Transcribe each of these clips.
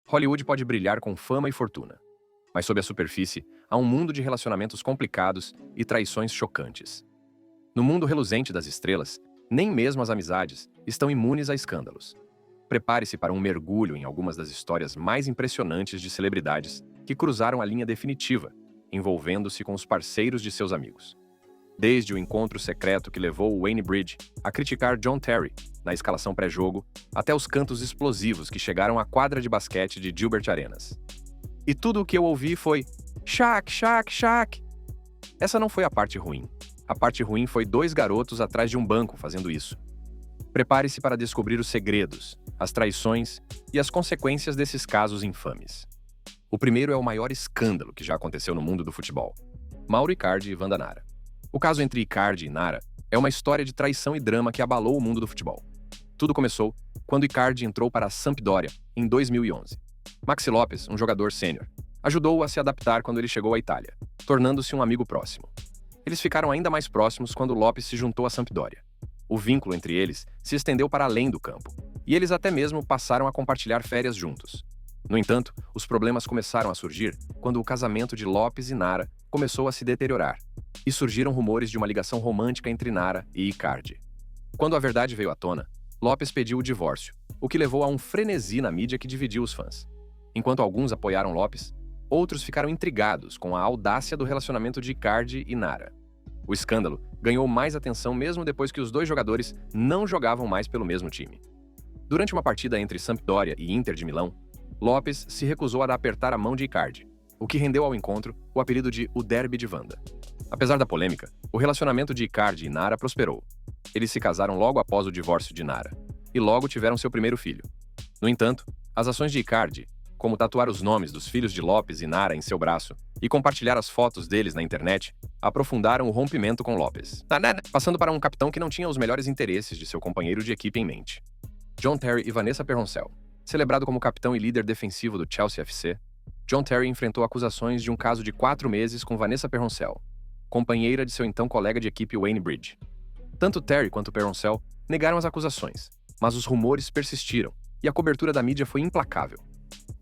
Hollywood pode brilhar com fama e fortuna, mas sob a superfície há um mundo de relacionamentos complicados e traições chocantes. No mundo reluzente das estrelas, nem mesmo as amizades estão imunes a escândalos. Prepare-se para um mergulho em algumas das histórias mais impressionantes de celebridades que cruzaram a linha definitiva, envolvendo-se com os parceiros de seus amigos. Desde o encontro secreto que levou Wayne Bridge a criticar John Terry na escalação pré-jogo, até os cantos explosivos que chegaram à quadra de basquete de Gilbert Arenas. E tudo o que eu ouvi foi Shaq, Shaq, Shaq. Essa não foi a parte ruim. A parte ruim foi dois garotos atrás de um banco fazendo isso. Prepare-se para descobrir os segredos, as traições e as consequências desses casos infames. O primeiro é o maior escândalo que já aconteceu no mundo do futebol. Mauro Icardi e Wanda Nara. O caso entre Icardi e Nara é uma história de traição e drama que abalou o mundo do futebol. Tudo começou quando Icardi entrou para a Sampdoria em 2011. Maxi Lopes, um jogador sênior, ajudou-o a se adaptar quando ele chegou à Itália, tornando-se um amigo próximo. Eles ficaram ainda mais próximos quando Lopes se juntou à Sampdoria. O vínculo entre eles se estendeu para além do campo, e eles até mesmo passaram a compartilhar férias juntos. No entanto, os problemas começaram a surgir quando o casamento de Lopes e Nara começou a se deteriorar, e surgiram rumores de uma ligação romântica entre Nara e Icardi. Quando a verdade veio à tona, Lopes pediu o divórcio, o que levou a um frenesi na mídia que dividiu os fãs. Enquanto alguns apoiaram Lopes, outros ficaram intrigados com a audácia do relacionamento de Icardi e Nara. O escândalo ganhou mais atenção mesmo depois que os dois jogadores não jogavam mais pelo mesmo time. Durante uma partida entre Sampdoria e Inter de Milão, Lopes se recusou a apertar a mão de Icardi, o que rendeu ao encontro o apelido de o Derby de Wanda. Apesar da polêmica, o relacionamento de Icardi e Nara prosperou. Eles se casaram logo após o divórcio de Nara, e logo tiveram seu primeiro filho. No entanto, as ações de Icardi, como tatuar os nomes dos filhos de Lopes e Nara em seu braço e compartilhar as fotos deles na internet, aprofundaram o rompimento com Lopes, passando para um capitão que não tinha os melhores interesses de seu companheiro de equipe em mente. John Terry e Vanessa Peroncel. Celebrado como capitão e líder defensivo do Chelsea FC, John Terry enfrentou acusações de um caso de 4 meses com Vanessa Peroncel, companheira de seu então colega de equipe Wayne Bridge. Tanto Terry quanto Peroncel negaram as acusações, mas os rumores persistiram e a cobertura da mídia foi implacável.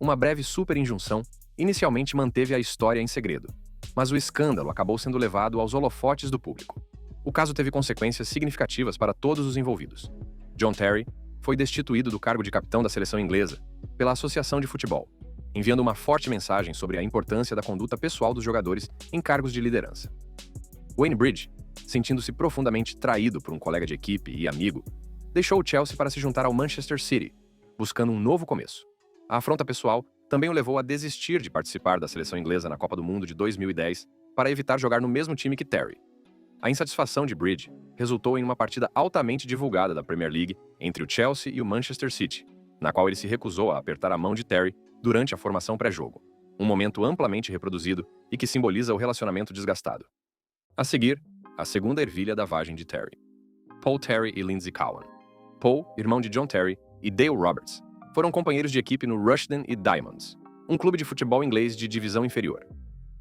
Uma breve superinjunção inicialmente manteve a história em segredo, mas o escândalo acabou sendo levado aos holofotes do público. O caso teve consequências significativas para todos os envolvidos. John Terry foi destituído do cargo de capitão da seleção inglesa pela Associação de Futebol, enviando uma forte mensagem sobre a importância da conduta pessoal dos jogadores em cargos de liderança. Wayne Bridge, sentindo-se profundamente traído por um colega de equipe e amigo, deixou o Chelsea para se juntar ao Manchester City, buscando um novo começo. A afronta pessoal também o levou a desistir de participar da seleção inglesa na Copa do Mundo de 2010 para evitar jogar no mesmo time que Terry. A insatisfação de Bridge resultou em uma partida altamente divulgada da Premier League entre o Chelsea e o Manchester City, na qual ele se recusou a apertar a mão de Terry durante a formação pré-jogo, um momento amplamente reproduzido e que simboliza o relacionamento desgastado. A seguir, a segunda ervilha da vagem de Terry. Paul Terry e Lindsay Cowan. Paul, irmão de John Terry, e Dale Roberts foram companheiros de equipe no Rushden e Diamonds, um clube de futebol inglês de divisão inferior.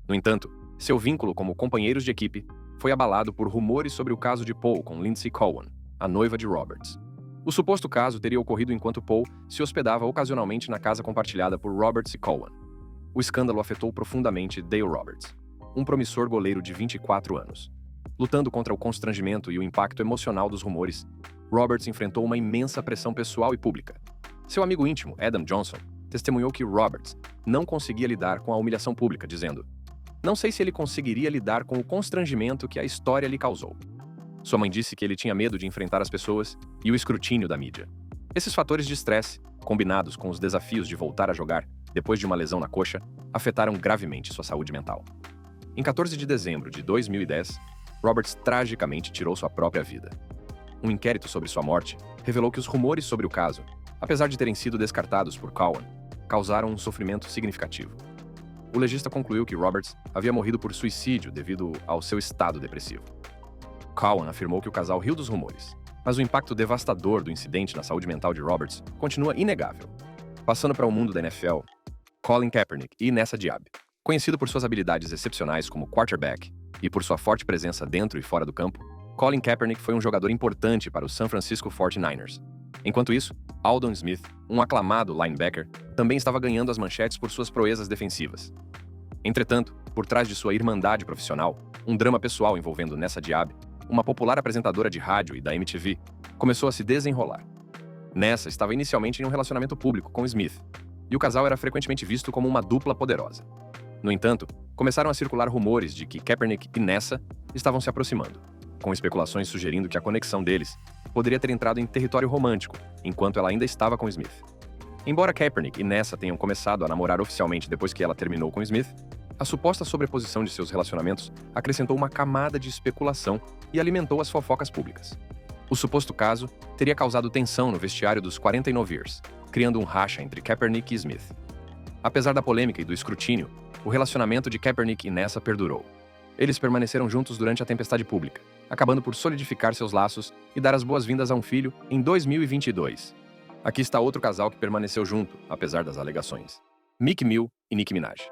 No entanto, seu vínculo como companheiros de equipe foi abalado por rumores sobre o caso de Paul com Lindsay Cowan, a noiva de Roberts. O suposto caso teria ocorrido enquanto Paul se hospedava ocasionalmente na casa compartilhada por Roberts e Cowan. O escândalo afetou profundamente Dale Roberts, um promissor goleiro de 24 anos. Lutando contra o constrangimento e o impacto emocional dos rumores, Roberts enfrentou uma imensa pressão pessoal e pública. Seu amigo íntimo, Adam Johnson, testemunhou que Roberts não conseguia lidar com a humilhação pública, dizendo: "Não sei se ele conseguiria lidar com o constrangimento que a história lhe causou." Sua mãe disse que ele tinha medo de enfrentar as pessoas e o escrutínio da mídia. Esses fatores de estresse, combinados com os desafios de voltar a jogar depois de uma lesão na coxa, afetaram gravemente sua saúde mental. Em 14 de dezembro de 2010, Roberts tragicamente tirou sua própria vida. Um inquérito sobre sua morte revelou que os rumores sobre o caso, apesar de terem sido descartados por Cowan, causaram um sofrimento significativo. O legista concluiu que Roberts havia morrido por suicídio devido ao seu estado depressivo. Cowan afirmou que o casal riu dos rumores, mas o impacto devastador do incidente na saúde mental de Roberts continua inegável. Passando para o mundo da NFL, Colin Kaepernick e Nessa Diab, conhecido por suas habilidades excepcionais como quarterback e por sua forte presença dentro e fora do campo, Colin Kaepernick foi um jogador importante para os San Francisco 49ers. Enquanto isso, Aldon Smith, um aclamado linebacker, também estava ganhando as manchetes por suas proezas defensivas. Entretanto, por trás de sua irmandade profissional, um drama pessoal envolvendo Nessa Diab, uma popular apresentadora de rádio e da MTV, começou a se desenrolar. Nessa estava inicialmente em um relacionamento público com Smith, e o casal era frequentemente visto como uma dupla poderosa. No entanto, começaram a circular rumores de que Kaepernick e Nessa estavam se aproximando, com especulações sugerindo que a conexão deles poderia ter entrado em território romântico, enquanto ela ainda estava com Smith. Embora Kaepernick e Nessa tenham começado a namorar oficialmente depois que ela terminou com Smith, a suposta sobreposição de seus relacionamentos acrescentou uma camada de especulação e alimentou as fofocas públicas. O suposto caso teria causado tensão no vestiário dos 49ers, criando um racha entre Kaepernick e Smith. Apesar da polêmica e do escrutínio, o relacionamento de Kaepernick e Nessa perdurou. Eles permaneceram juntos durante a tempestade pública, acabando por solidificar seus laços e dar as boas-vindas a um filho em 2022. Aqui está outro casal que permaneceu junto, apesar das alegações. Meek Mill e Nicki Minaj.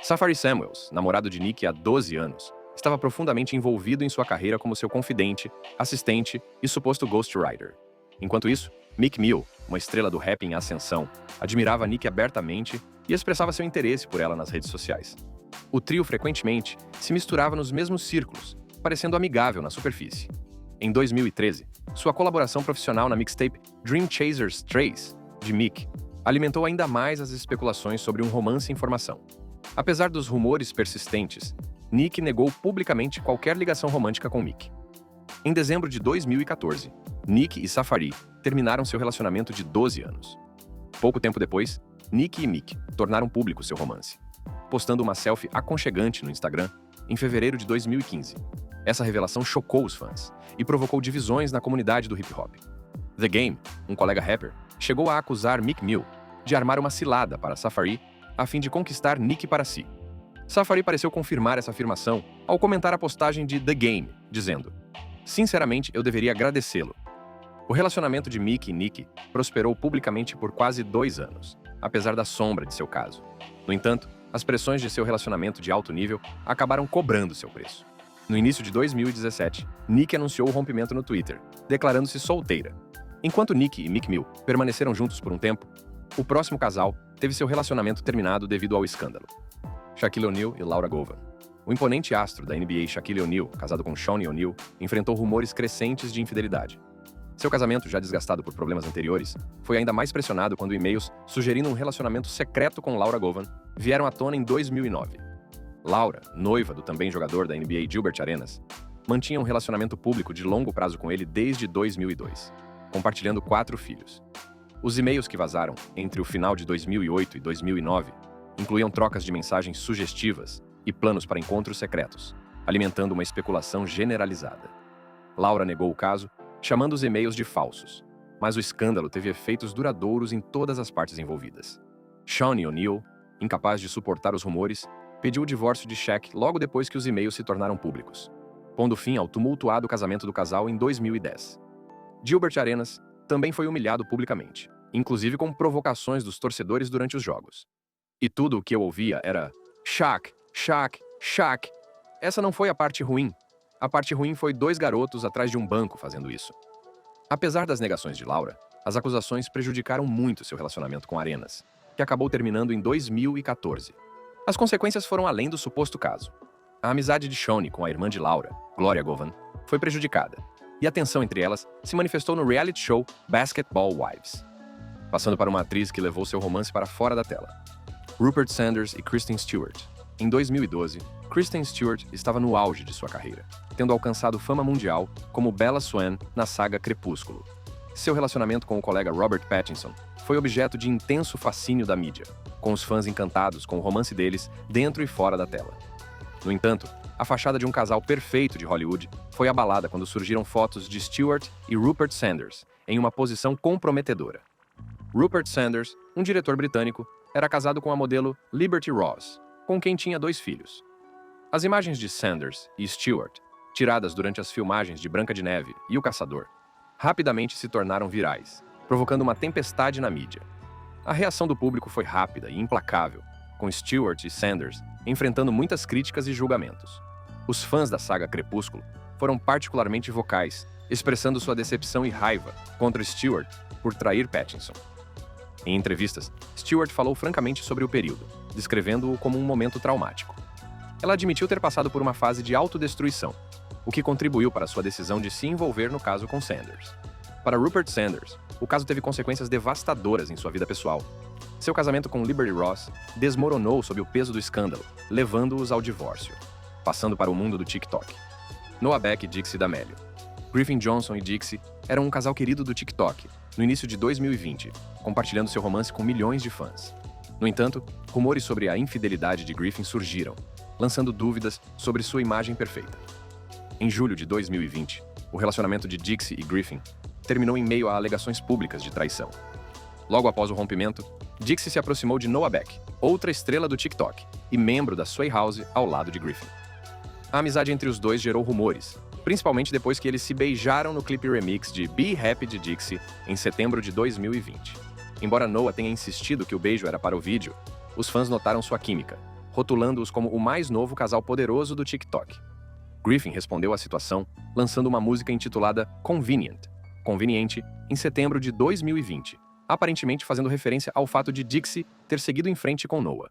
Safari Samuels, namorado de Nicki há 12 anos, estava profundamente envolvido em sua carreira como seu confidente, assistente e suposto ghostwriter. Enquanto isso, Meek Mill, uma estrela do rap em ascensão, admirava Nicki abertamente e expressava seu interesse por ela nas redes sociais. O trio frequentemente se misturava nos mesmos círculos, parecendo amigável na superfície. Em 2013, sua colaboração profissional na mixtape Dream Chasers 3, de Meek, alimentou ainda mais as especulações sobre um romance em formação. Apesar dos rumores persistentes, Nicki negou publicamente qualquer ligação romântica com Meek. Em dezembro de 2014, Nicki e Safari terminaram seu relacionamento de 12 anos. Pouco tempo depois, Nicki e Meek tornaram público seu romance, postando uma selfie aconchegante no Instagram em fevereiro de 2015. Essa revelação chocou os fãs e provocou divisões na comunidade do hip-hop. The Game, um colega rapper, chegou a acusar Meek Mill de armar uma cilada para Safari a fim de conquistar Nicki para si. Safari pareceu confirmar essa afirmação ao comentar a postagem de The Game, dizendo: "Sinceramente, eu deveria agradecê-lo." O relacionamento de Meek e Nicki prosperou publicamente por quase 2 anos, apesar da sombra de seu caso. No entanto, as pressões de seu relacionamento de alto nível acabaram cobrando seu preço. No início de 2017, Nicki anunciou o rompimento no Twitter, declarando-se solteira. Enquanto Nicki e Meek Mill permaneceram juntos por um tempo, o próximo casal teve seu relacionamento terminado devido ao escândalo. Shaquille O'Neal e Laura Govan. O imponente astro da NBA Shaquille O'Neal, casado com Shawnee O'Neal, enfrentou rumores crescentes de infidelidade. Seu casamento, já desgastado por problemas anteriores, foi ainda mais pressionado quando e-mails sugerindo um relacionamento secreto com Laura Govan vieram à tona em 2009. Laura, noiva do também jogador da NBA Gilbert Arenas, mantinha um relacionamento público de longo prazo com ele desde 2002, compartilhando 4 filhos. Os e-mails que vazaram entre o final de 2008 e 2009 incluíam trocas de mensagens sugestivas e planos para encontros secretos, alimentando uma especulação generalizada. Laura negou o caso, chamando os e-mails de falsos, mas o escândalo teve efeitos duradouros em todas as partes envolvidas. Shawnee O'Neal, incapaz de suportar os rumores, pediu o divórcio de Shaq logo depois que os e-mails se tornaram públicos, pondo fim ao tumultuado casamento do casal em 2010. Gilbert Arenas também foi humilhado publicamente, inclusive com provocações dos torcedores durante os jogos. E tudo o que eu ouvia era Shaq, Shaq, Shaq. Essa não foi a parte ruim. A parte ruim foi 2 garotos atrás de um banco fazendo isso. Apesar das negações de Laura, as acusações prejudicaram muito seu relacionamento com Arenas, que acabou terminando em 2014. As consequências foram além do suposto caso. A amizade de Shawnee com a irmã de Laura, Gloria Govan, foi prejudicada, e a tensão entre elas se manifestou no reality show Basketball Wives, passando para uma atriz que levou seu romance para fora da tela. Rupert Sanders e Kristen Stewart. Em 2012, Kristen Stewart estava no auge de sua carreira, tendo alcançado fama mundial como Bella Swan na saga Crepúsculo. Seu relacionamento com o colega Robert Pattinson foi objeto de intenso fascínio da mídia, com os fãs encantados com o romance deles dentro e fora da tela. No entanto, a fachada de um casal perfeito de Hollywood foi abalada quando surgiram fotos de Stewart e Rupert Sanders em uma posição comprometedora. Rupert Sanders, um diretor britânico, era casado com a modelo Liberty Ross, com quem tinha 2 filhos. As imagens de Sanders e Stewart, tiradas durante as filmagens de Branca de Neve e O Caçador, rapidamente se tornaram virais, provocando uma tempestade na mídia. A reação do público foi rápida e implacável, com Stewart e Sanders enfrentando muitas críticas e julgamentos. Os fãs da saga Crepúsculo foram particularmente vocais expressando sua decepção e raiva contra Stewart por trair Pattinson. Em entrevistas, Stewart falou francamente sobre o período, descrevendo-o como um momento traumático. Ela admitiu ter passado por uma fase de autodestruição, o que contribuiu para sua decisão de se envolver no caso com Sanders. Para Rupert Sanders, o caso teve consequências devastadoras em sua vida pessoal. Seu casamento com Liberty Ross desmoronou sob o peso do escândalo, levando-os ao divórcio. Passando para o mundo do TikTok. Noah Beck e Dixie D'Amelio. Griffin Johnson e Dixie eram um casal querido do TikTok, no início de 2020, compartilhando seu romance com milhões de fãs. No entanto, rumores sobre a infidelidade de Griffin surgiram, lançando dúvidas sobre sua imagem perfeita. Em julho de 2020, o relacionamento de Dixie e Griffin terminou em meio a alegações públicas de traição. Logo após o rompimento, Dixie se aproximou de Noah Beck, outra estrela do TikTok, e membro da Sway House ao lado de Griffin. A amizade entre os dois gerou rumores, principalmente depois que eles se beijaram no clipe remix de Be Happy de Dixie em setembro de 2020. Embora Noah tenha insistido que o beijo era para o vídeo, os fãs notaram sua química, rotulando-os como o mais novo casal poderoso do TikTok. Griffin respondeu à situação lançando uma música intitulada Conveniente, em setembro de 2020, aparentemente fazendo referência ao fato de Dixie ter seguido em frente com Noah.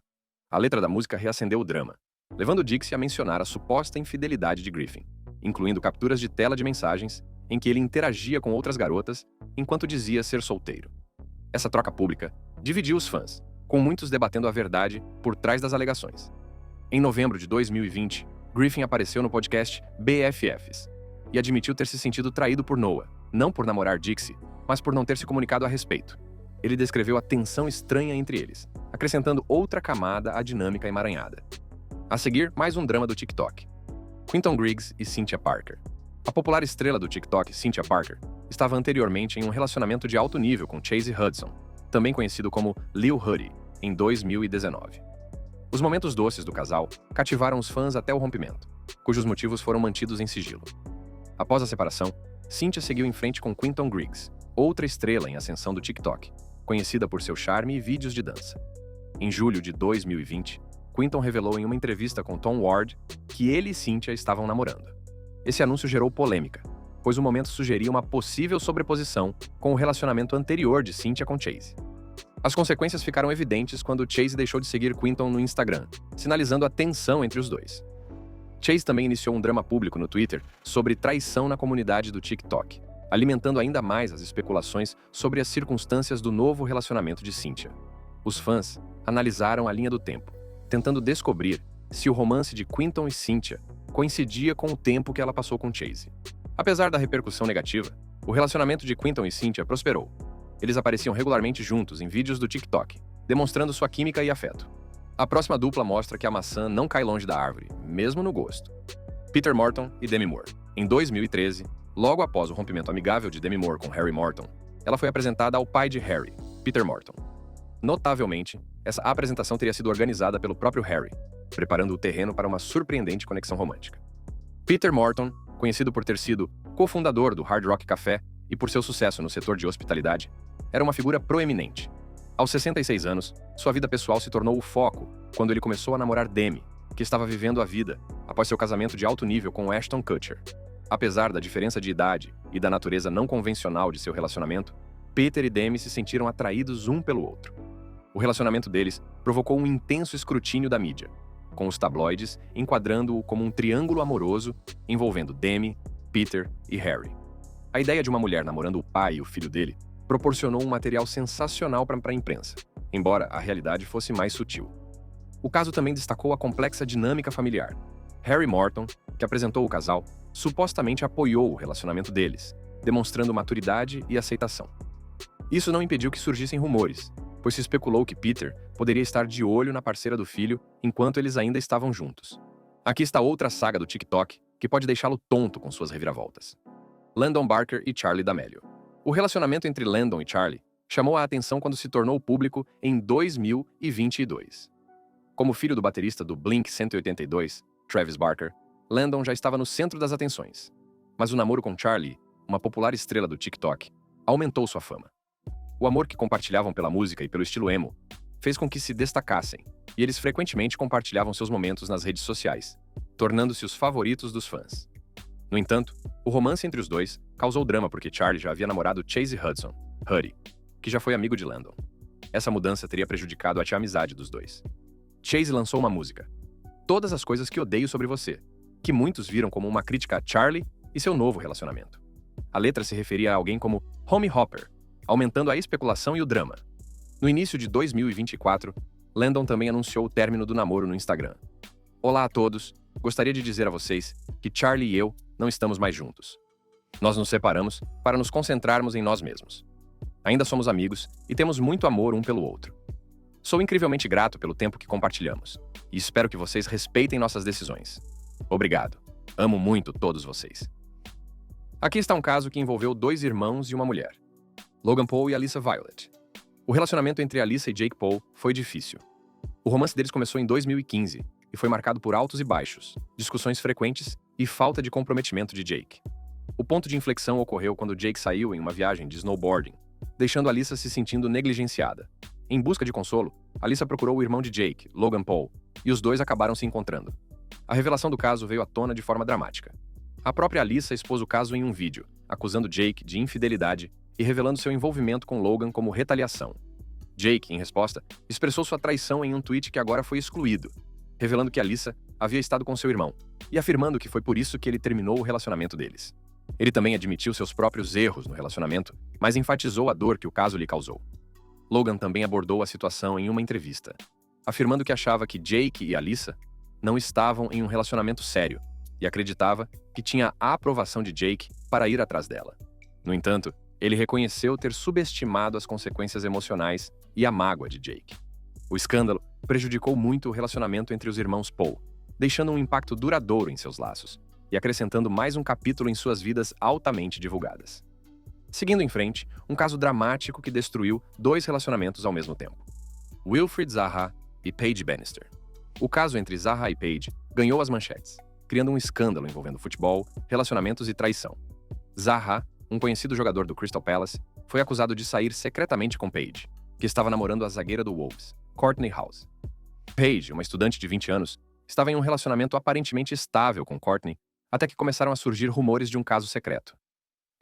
A letra da música reacendeu o drama, levando Dixie a mencionar a suposta infidelidade de Griffin, incluindo capturas de tela de mensagens em que ele interagia com outras garotas enquanto dizia ser solteiro. Essa troca pública dividiu os fãs, com muitos debatendo a verdade por trás das alegações. Em novembro de 2020, Griffin apareceu no podcast BFFs e admitiu ter se sentido traído por Noah, não por namorar Dixie, mas por não ter se comunicado a respeito. Ele descreveu a tensão estranha entre eles, acrescentando outra camada à dinâmica emaranhada. A seguir, mais um drama do TikTok. Quinton Griggs e Cynthia Parker. A popular estrela do TikTok, Cynthia Parker, estava anteriormente em um relacionamento de alto nível com Chase Hudson, também conhecido como Lil Hoodie, em 2019. Os momentos doces do casal cativaram os fãs até o rompimento, cujos motivos foram mantidos em sigilo. Após a separação, Cynthia seguiu em frente com Quinton Griggs, outra estrela em ascensão do TikTok, conhecida por seu charme e vídeos de dança. Em julho de 2020, Quinton revelou em uma entrevista com Tom Ward que ele e Cynthia estavam namorando. Esse anúncio gerou polêmica, pois o momento sugeria uma possível sobreposição com o relacionamento anterior de Cynthia com Chase. As consequências ficaram evidentes quando Chase deixou de seguir Quinton no Instagram, sinalizando a tensão entre os dois. Chase também iniciou um drama público no Twitter sobre traição na comunidade do TikTok, alimentando ainda mais as especulações sobre as circunstâncias do novo relacionamento de Cynthia. Os fãs analisaram a linha do tempo, tentando descobrir se o romance de Quinton e Cynthia coincidia com o tempo que ela passou com Chase. Apesar da repercussão negativa, o relacionamento de Quinton e Cynthia prosperou. Eles apareciam regularmente juntos em vídeos do TikTok, demonstrando sua química e afeto. A próxima dupla mostra que a maçã não cai longe da árvore, mesmo no gosto. Peter Morton e Demi Moore. Em 2013, logo após o rompimento amigável de Demi Moore com Harry Morton, ela foi apresentada ao pai de Harry, Peter Morton. Notavelmente, essa apresentação teria sido organizada pelo próprio Harry, preparando o terreno para uma surpreendente conexão romântica. Peter Morton, conhecido por ter sido cofundador do Hard Rock Café e por seu sucesso no setor de hospitalidade, era uma figura proeminente. Aos 66 anos, sua vida pessoal se tornou o foco quando ele começou a namorar Demi, que estava vivendo a vida após seu casamento de alto nível com Ashton Kutcher. Apesar da diferença de idade e da natureza não convencional de seu relacionamento, Peter e Demi se sentiram atraídos um pelo outro. O relacionamento deles provocou um intenso escrutínio da mídia, com os tabloides enquadrando-o como um triângulo amoroso envolvendo Demi, Peter e Harry. A ideia de uma mulher namorando o pai e o filho dele proporcionou um material sensacional para a imprensa, embora a realidade fosse mais sutil. O caso também destacou a complexa dinâmica familiar. Harry Morton, que apresentou o casal, supostamente apoiou o relacionamento deles, demonstrando maturidade e aceitação. Isso não impediu que surgissem rumores, pois se especulou que Peter poderia estar de olho na parceira do filho enquanto eles ainda estavam juntos. Aqui está outra saga do TikTok que pode deixá-lo tonto com suas reviravoltas. Landon Barker e Charli D'Amelio. O relacionamento entre Landon e Charli chamou a atenção quando se tornou público em 2022. Como filho do baterista do Blink-182, Travis Barker, Landon já estava no centro das atenções. Mas o namoro com Charli, uma popular estrela do TikTok, aumentou sua fama. O amor que compartilhavam pela música e pelo estilo emo fez com que se destacassem, e eles frequentemente compartilhavam seus momentos nas redes sociais, tornando-se os favoritos dos fãs. No entanto, o romance entre os dois causou drama porque Charlie já havia namorado Chase Hudson, Huddy, que já foi amigo de Landon. Essa mudança teria prejudicado a amizade dos dois. Chase lançou uma música, Todas as Coisas que Odeio Sobre Você, que muitos viram como uma crítica a Charlie e seu novo relacionamento. A letra se referia a alguém como Homie Hopper, aumentando a especulação e o drama. No início de 2024, Landon também anunciou o término do namoro no Instagram. Olá a todos, gostaria de dizer a vocês que Charlie e eu não estamos mais juntos. Nós nos separamos para nos concentrarmos em nós mesmos. Ainda somos amigos e temos muito amor um pelo outro. Sou incrivelmente grato pelo tempo que compartilhamos e espero que vocês respeitem nossas decisões. Obrigado. Amo muito todos vocês. Aqui está um caso que envolveu 2 irmãos e uma mulher, Logan Paul e Alyssa Violet. O relacionamento entre Alyssa e Jake Paul foi difícil. O romance deles começou em 2015 e foi marcado por altos e baixos, discussões frequentes e falta de comprometimento de Jake. O ponto de inflexão ocorreu quando Jake saiu em uma viagem de snowboarding, deixando Alyssa se sentindo negligenciada. Em busca de consolo, Alyssa procurou o irmão de Jake, Logan Paul, e os dois acabaram se encontrando. A revelação do caso veio à tona de forma dramática. A própria Alyssa expôs o caso em um vídeo, acusando Jake de infidelidade e revelando seu envolvimento com Logan como retaliação. Jake, em resposta, expressou sua traição em um tweet que agora foi excluído, revelando que Alyssa havia estado com seu irmão e afirmando que foi por isso que ele terminou o relacionamento deles. Ele também admitiu seus próprios erros no relacionamento, mas enfatizou a dor que o caso lhe causou. Logan também abordou a situação em uma entrevista, afirmando que achava que Jake e Alyssa não estavam em um relacionamento sério e acreditava que tinha a aprovação de Jake para ir atrás dela. No entanto, ele reconheceu ter subestimado as consequências emocionais e a mágoa de Jake. O escândalo prejudicou muito o relacionamento entre os irmãos Paul, deixando um impacto duradouro em seus laços e acrescentando mais um capítulo em suas vidas altamente divulgadas. Seguindo em frente, um caso dramático que destruiu 2 relacionamentos ao mesmo tempo. Wilfried Zaha e Paige Bannister. O caso entre Zaha e Paige ganhou as manchetes, criando um escândalo envolvendo futebol, relacionamentos e traição. Zaha, um conhecido jogador do Crystal Palace, foi acusado de sair secretamente com Paige, que estava namorando a zagueira do Wolves, Courtney House. Paige, uma estudante de 20 anos, estava em um relacionamento aparentemente estável com Courtney, até que começaram a surgir rumores de um caso secreto.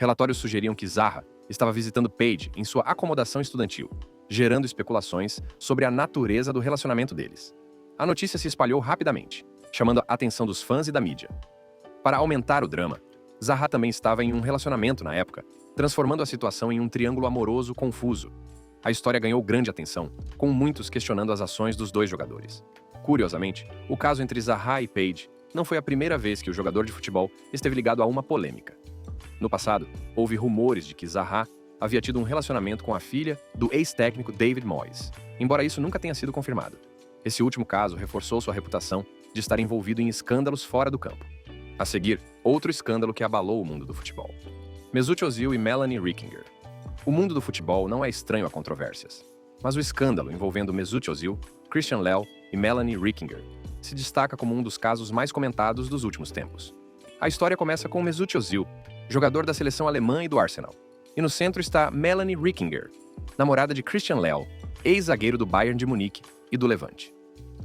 Relatórios sugeriam que Zaha estava visitando Paige em sua acomodação estudantil, gerando especulações sobre a natureza do relacionamento deles. A notícia se espalhou rapidamente, chamando a atenção dos fãs e da mídia. Para aumentar o drama, Zaha também estava em um relacionamento na época, transformando a situação em um triângulo amoroso confuso. A história ganhou grande atenção, com muitos questionando as ações dos 2 jogadores. Curiosamente, o caso entre Zaha e Paige não foi a primeira vez que o jogador de futebol esteve ligado a uma polêmica. No passado, houve rumores de que Zaha havia tido um relacionamento com a filha do ex-técnico David Moyes, embora isso nunca tenha sido confirmado. Esse último caso reforçou sua reputação de estar envolvido em escândalos fora do campo. A seguir, outro escândalo que abalou o mundo do futebol. Mesut Ozil e Melanie Rickinger. O mundo do futebol não é estranho a controvérsias, mas o escândalo envolvendo Mesut Ozil, Christian Lell e Melanie Rickinger se destaca como um dos casos mais comentados dos últimos tempos. A história começa com Mesut Ozil, jogador da seleção alemã e do Arsenal. E no centro está Melanie Rickinger, namorada de Christian Lell, ex-zagueiro do Bayern de Munique e do Levante.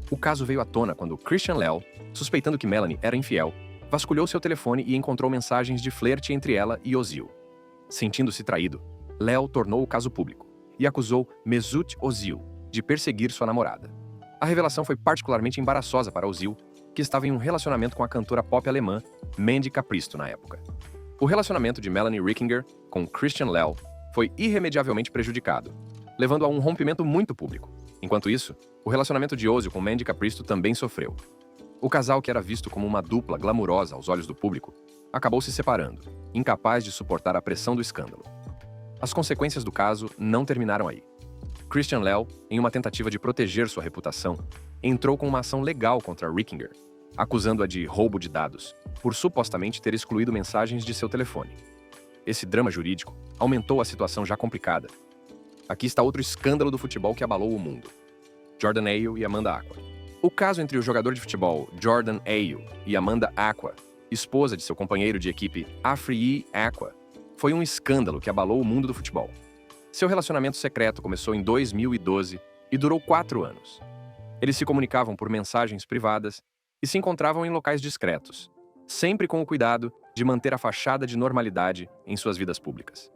O caso veio à tona quando Christian Lell, suspeitando que Melanie era infiel, vasculhou seu telefone e encontrou mensagens de flerte entre ela e Ozil. Sentindo-se traído, Lell tornou o caso público e acusou Mesut Ozil de perseguir sua namorada. A revelação foi particularmente embaraçosa para Ozil, que estava em um relacionamento com a cantora pop alemã Mandy Capristo na época. O relacionamento de Melanie Rickinger com Christian Lell foi irremediavelmente prejudicado, levando a um rompimento muito público. Enquanto isso, o relacionamento de Ozil com Mandy Capristo também sofreu. O casal, que era visto como uma dupla glamurosa aos olhos do público, acabou se separando, incapaz de suportar a pressão do escândalo. As consequências do caso não terminaram aí. Christian Lell, em uma tentativa de proteger sua reputação, entrou com uma ação legal contra Rickinger, acusando-a de roubo de dados, por supostamente ter excluído mensagens de seu telefone. Esse drama jurídico aumentou a situação já complicada. Aqui está outro escândalo do futebol que abalou o mundo. Jordan Ayew e Amanda Aqua. O caso entre o jogador de futebol Jordan Ayew e Amanda Aqua, esposa de seu companheiro de equipe Afriyie Aqua, foi um escândalo que abalou o mundo do futebol. Seu relacionamento secreto começou em 2012 e durou 4 anos. Eles se comunicavam por mensagens privadas e se encontravam em locais discretos. sempre com o cuidado de manter a fachada de normalidade em suas vidas públicas.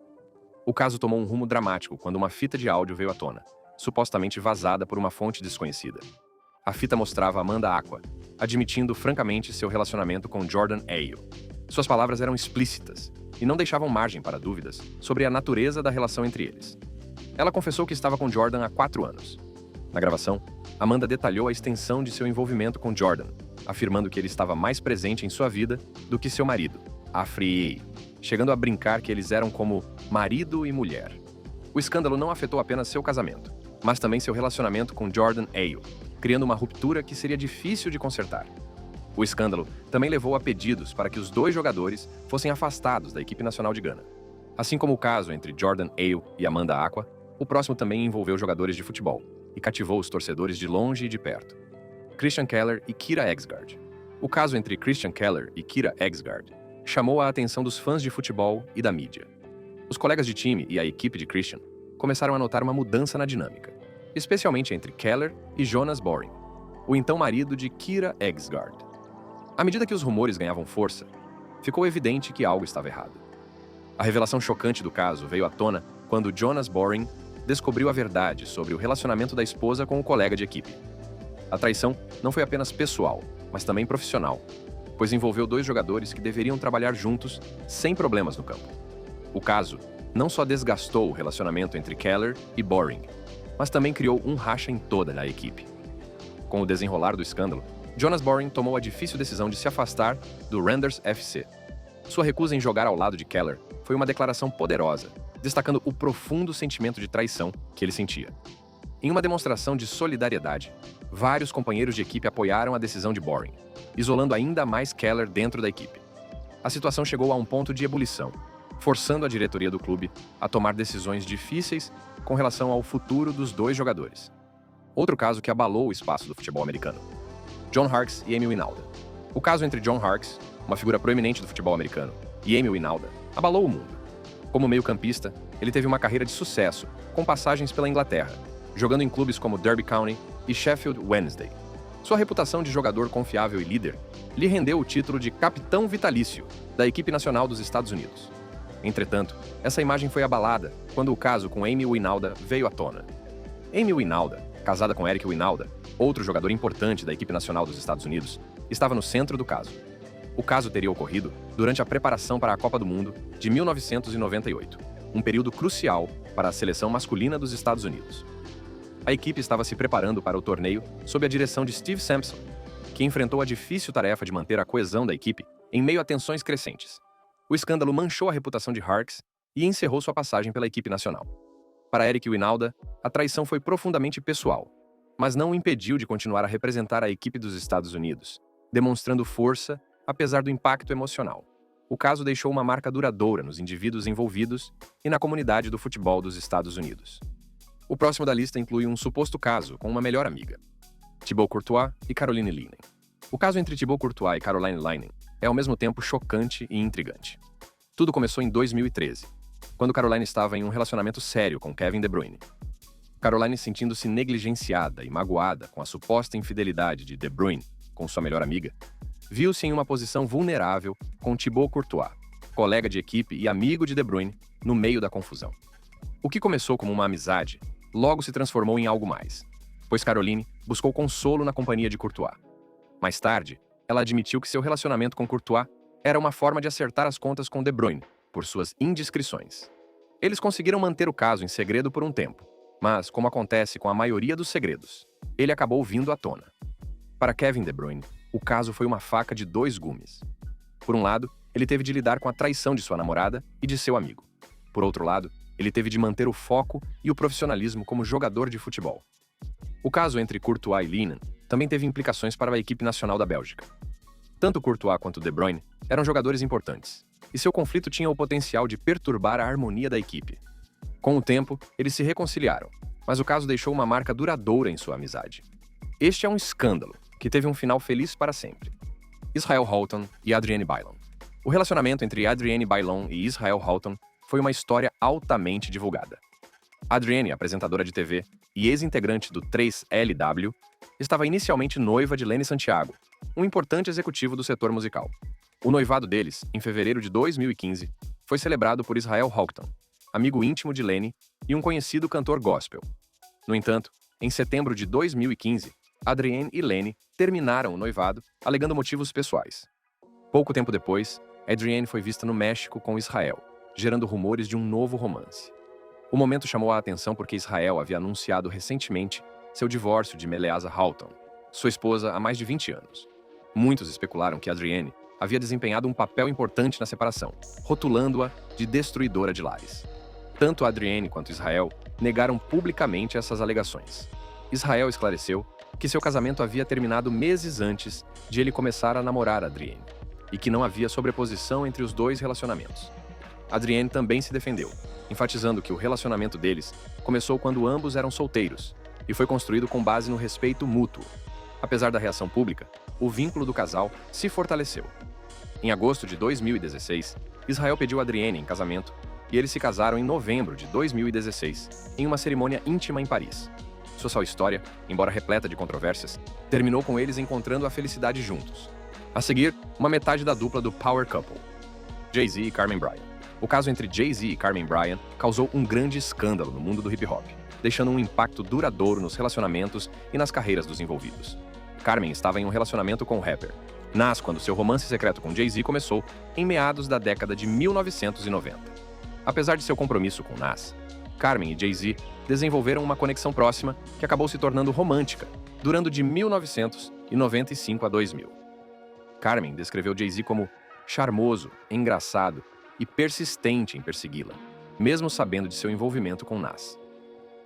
O caso tomou um rumo dramático quando uma fita de áudio veio à tona, supostamente vazada por uma fonte desconhecida. A fita mostrava Amanda Aqua admitindo francamente seu relacionamento com Jordan Ayo. Suas palavras eram explícitas e não deixavam margem para dúvidas sobre a natureza da relação entre eles. Ela confessou que estava com Jordan há 4 anos. Na gravação, Amanda detalhou a extensão de seu envolvimento com Jordan, afirmando que ele estava mais presente em sua vida do que seu marido, Afriyie, chegando a brincar que eles eram como marido e mulher. O escândalo não afetou apenas seu casamento, mas também seu relacionamento com Jordan Ayo, criando uma ruptura que seria difícil de consertar. O escândalo também levou a pedidos para que os 2 jogadores fossem afastados da equipe nacional de Gana. Assim como o caso entre Jordan Ayo e Amanda Aqua, o próximo também envolveu jogadores de futebol e cativou os torcedores de longe e de perto. Christian Keller e Kyra Exgard. O caso entre Christian Keller e Kyra Exgard chamou a atenção dos fãs de futebol e da mídia. Os colegas de time e a equipe de Christian começaram a notar uma mudança na dinâmica, especialmente entre Keller e Jonas Boring, o então marido de Kyra Exgard. À medida que os rumores ganhavam força, ficou evidente que algo estava errado. A revelação chocante do caso veio à tona quando Jonas Boring descobriu a verdade sobre o relacionamento da esposa com o colega de equipe. A traição não foi apenas pessoal, mas também profissional, pois envolveu 2 jogadores que deveriam trabalhar juntos sem problemas no campo. O caso não só desgastou o relacionamento entre Keller e Boring, mas também criou um racha em toda a equipe. Com o desenrolar do escândalo, Jonas Boring tomou a difícil decisão de se afastar do Randers FC. Sua recusa em jogar ao lado de Keller foi uma declaração poderosa, destacando o profundo sentimento de traição que ele sentia. Em uma demonstração de solidariedade, vários companheiros de equipe apoiaram a decisão de Boring, isolando ainda mais Keller dentro da equipe. A situação chegou a um ponto de ebulição, forçando a diretoria do clube a tomar decisões difíceis com relação ao futuro dos 2 jogadores. Outro caso que abalou o espaço do futebol americano. John Harkes e Amy Wynalda. O caso entre John Harkes, uma figura proeminente do futebol americano, e Amy Wynalda abalou o mundo. Como meio-campista, ele teve uma carreira de sucesso, com passagens pela Inglaterra, jogando em clubes como Derby County e Sheffield Wednesday. Sua reputação de jogador confiável e líder lhe rendeu o título de capitão vitalício da equipe nacional dos Estados Unidos. Entretanto, essa imagem foi abalada quando o caso com Amy Wynalda veio à tona. Amy Wynalda, casada com Eric Wynalda, outro jogador importante da equipe nacional dos Estados Unidos, estava no centro do caso. O caso teria ocorrido durante a preparação para a Copa do Mundo de 1998, um período crucial para a seleção masculina dos Estados Unidos. A equipe estava se preparando para o torneio sob a direção de Steve Sampson, que enfrentou a difícil tarefa de manter a coesão da equipe em meio a tensões crescentes. O escândalo manchou a reputação de Harkes e encerrou sua passagem pela equipe nacional. Para Eric Wynalda, a traição foi profundamente pessoal, mas não o impediu de continuar a representar a equipe dos Estados Unidos, demonstrando força apesar do impacto emocional. O caso deixou uma marca duradoura nos indivíduos envolvidos e na comunidade do futebol dos Estados Unidos. O próximo da lista inclui um suposto caso com uma melhor amiga, Thibaut Courtois e Caroline Linehan. O caso entre Thibaut Courtois e Caroline Linehan é ao mesmo tempo chocante e intrigante. Tudo começou em 2013, quando Caroline estava em um relacionamento sério com Kevin De Bruyne. Caroline, sentindo-se negligenciada e magoada com a suposta infidelidade de De Bruyne com sua melhor amiga, viu-se em uma posição vulnerável com Thibaut Courtois, colega de equipe e amigo de De Bruyne, no meio da confusão. O que começou como uma amizade, logo se transformou em algo mais, pois Caroline buscou consolo na companhia de Courtois. Mais tarde, ela admitiu que seu relacionamento com Courtois era uma forma de acertar as contas com De Bruyne, por suas indiscrições. Eles conseguiram manter o caso em segredo por um tempo, mas, como acontece com a maioria dos segredos, ele acabou vindo à tona. Para Kevin De Bruyne, o caso foi uma faca de 2 gumes. Por um lado, ele teve de lidar com a traição de sua namorada e de seu amigo. Por outro lado, ele teve de manter o foco e o profissionalismo como jogador de futebol. O caso entre Courtois e Linehan também teve implicações para a equipe nacional da Bélgica. Tanto Courtois quanto De Bruyne eram jogadores importantes, e seu conflito tinha o potencial de perturbar a harmonia da equipe. Com o tempo, eles se reconciliaram, mas o caso deixou uma marca duradoura em sua amizade. Este é um escândalo que teve um final feliz para sempre. Israel Houghton e Adrienne Bailon. O relacionamento entre Adrienne Bailon e Israel Houghton foi uma história altamente divulgada. Adrienne, apresentadora de TV e ex-integrante do 3LW, estava inicialmente noiva de Lenny Santiago, um importante executivo do setor musical. O noivado deles, em fevereiro de 2015, foi celebrado por Israel Houghton, amigo íntimo de Lenny e um conhecido cantor gospel. No entanto, em setembro de 2015, Adrienne e Lenny terminaram o noivado, alegando motivos pessoais. Pouco tempo depois, Adrienne foi vista no México com Israel, gerando rumores de um novo romance. O momento chamou a atenção porque Israel havia anunciado recentemente seu divórcio de Meleasa Houghton, sua esposa há mais de 20 anos. Muitos especularam que Adrienne havia desempenhado um papel importante na separação, rotulando-a de destruidora de lares. Tanto Adrienne quanto Israel negaram publicamente essas alegações. Israel esclareceu que seu casamento havia terminado meses antes de ele começar a namorar Adrienne, e que não havia sobreposição entre os dois relacionamentos. Adrienne também se defendeu, enfatizando que o relacionamento deles começou quando ambos eram solteiros e foi construído com base no respeito mútuo. Apesar da reação pública, o vínculo do casal se fortaleceu. Em agosto de 2016, Israel pediu Adrienne em casamento e eles se casaram em novembro de 2016, em uma cerimônia íntima em Paris. Sua história, embora repleta de controvérsias, terminou com eles encontrando a felicidade juntos. A seguir, uma metade da dupla do Power Couple, Jay-Z e Carmen Bryan. O caso entre Jay-Z e Carmen Bryan causou um grande escândalo no mundo do hip-hop, deixando um impacto duradouro nos relacionamentos e nas carreiras dos envolvidos. Carmen estava em um relacionamento com o rapper Nas quando seu romance secreto com Jay-Z começou em meados da década de 1990. Apesar de seu compromisso com Nas, Carmen e Jay-Z desenvolveram uma conexão próxima que acabou se tornando romântica, durando de 1995 a 2000. Carmen descreveu Jay-Z como charmoso, engraçado e persistente em persegui-la, mesmo sabendo de seu envolvimento com Nas.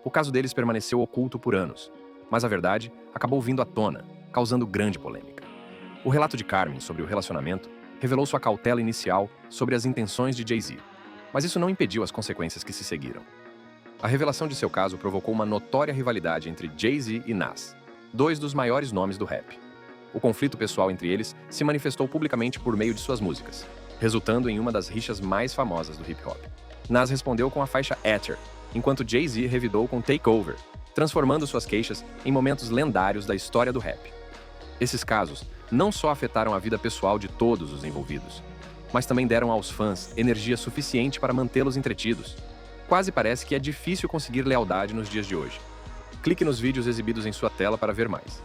O caso deles permaneceu oculto por anos, mas a verdade acabou vindo à tona, causando grande polêmica. O relato de Carmen sobre o relacionamento revelou sua cautela inicial sobre as intenções de Jay-Z, mas isso não impediu as consequências que se seguiram. A revelação de seu caso provocou uma notória rivalidade entre Jay-Z e Nas, dois dos maiores nomes do rap. O conflito pessoal entre eles se manifestou publicamente por meio de suas músicas, resultando em uma das rixas mais famosas do hip-hop. Nas respondeu com a faixa Ether, enquanto Jay-Z revidou com Takeover, transformando suas queixas em momentos lendários da história do rap. Esses casos não só afetaram a vida pessoal de todos os envolvidos, mas também deram aos fãs energia suficiente para mantê-los entretidos. Quase parece que é difícil conseguir lealdade nos dias de hoje. Clique nos vídeos exibidos em sua tela para ver mais.